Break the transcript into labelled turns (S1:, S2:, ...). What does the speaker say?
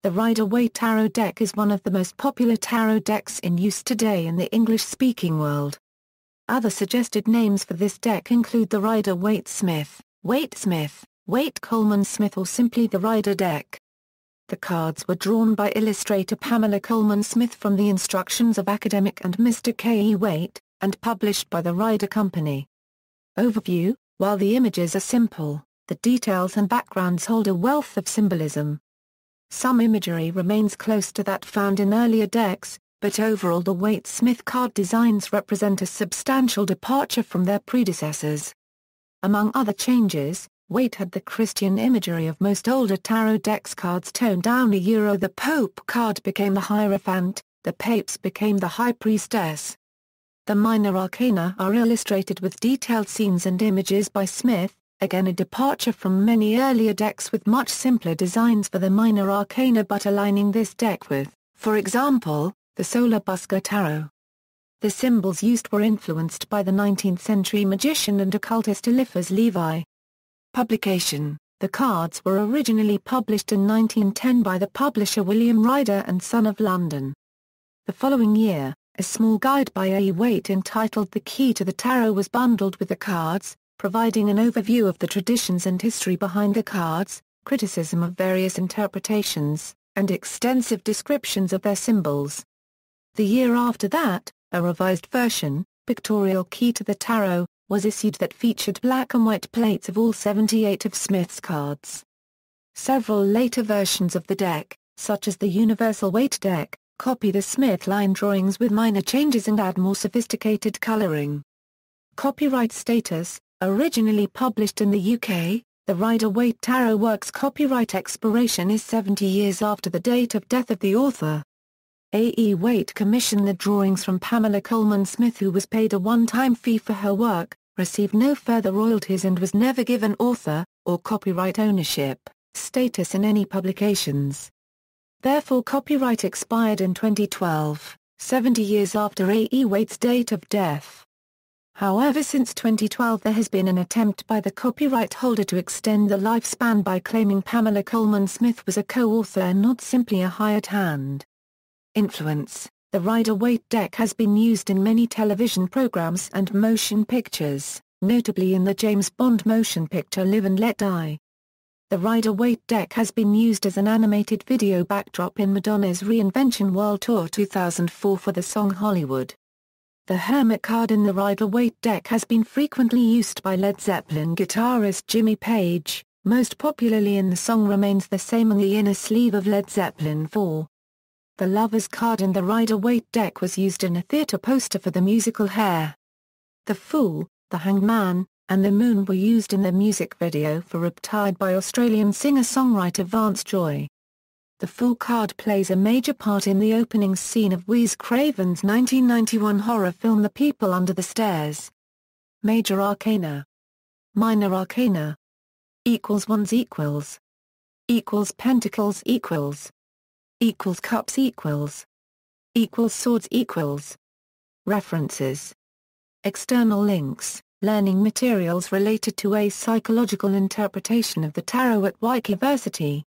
S1: The Rider-Waite tarot deck is one of the most popular tarot decks in use today in the English-speaking world. Other suggested names for this deck include the Rider-Waite-Smith, Waite-Smith, Waite-Colman Smith, or simply the Rider deck. The cards were drawn by illustrator Pamela Colman Smith from the instructions of academic and Mr. K. E. Waite, and published by the Rider Company. Overview: while the images are simple, the details and backgrounds hold a wealth of symbolism. Some imagery remains close to that found in earlier decks, but overall the Waite-Smith card designs represent a substantial departure from their predecessors. Among other changes, Waite had the Christian imagery of most older tarot decks cards toned down. The Pope card became the Hierophant, the Papes became the High Priestess. The minor arcana are illustrated with detailed scenes and images by Smith, again a departure from many earlier decks with much simpler designs for the minor arcana, but aligning this deck with, for example, the Solar Busker Tarot. The symbols used were influenced by the 19th-century magician and occultist Eliphas Levi. Publication: the cards were originally published in 1910 by the publisher William Rider and Son of London. The following year, a small guide by A. Waite entitled The Key to the Tarot was bundled with the cards, providing an overview of the traditions and history behind the cards, criticism of various interpretations, and extensive descriptions of their symbols. The year after that, a revised version, Pictorial Key to the Tarot, was issued that featured black and white plates of all 78 of Smith's cards. Several later versions of the deck, such as the Universal Waite deck, copy the Smith line drawings with minor changes and add more sophisticated coloring. Copyright status: originally published in the UK, the Rider-Waite Tarot Works copyright expiration is 70 years after the date of death of the author. A. E. Waite commissioned the drawings from Pamela Colman Smith, who was paid a one-time fee for her work, received no further royalties, and was never given author, or copyright ownership, status in any publications. Therefore copyright expired in 2012, 70 years after A. E. Waite's date of death. However, since 2012 there has been an attempt by the copyright holder to extend the lifespan by claiming Pamela Colman Smith was a co-author and not simply a hired hand. Influence: the Rider-Waite deck has been used in many television programs and motion pictures, notably in the James Bond motion picture Live and Let Die. The Rider-Waite deck has been used as an animated video backdrop in Madonna's Reinvention World Tour 2004 for the song Hollywood. The Hermit card in the Rider-Waite deck has been frequently used by Led Zeppelin guitarist Jimmy Page, most popularly in the song Remains the Same on the inner sleeve of Led Zeppelin 4. The Lovers card in the Rider-Waite deck was used in a theatre poster for the musical Hair. The Fool, the Hanged Man, and the Moon were used in the music video for Riptide by Australian singer-songwriter Vance Joy. The Fool card plays a major part in the opening scene of Wes Craven's 1991 horror film The People Under the Stairs. Major Arcana. Minor Arcana. Ones equals. Pentacles equals. Cups equals. Swords equals. References. External links: learning materials related to a psychological interpretation of the tarot at Waite University.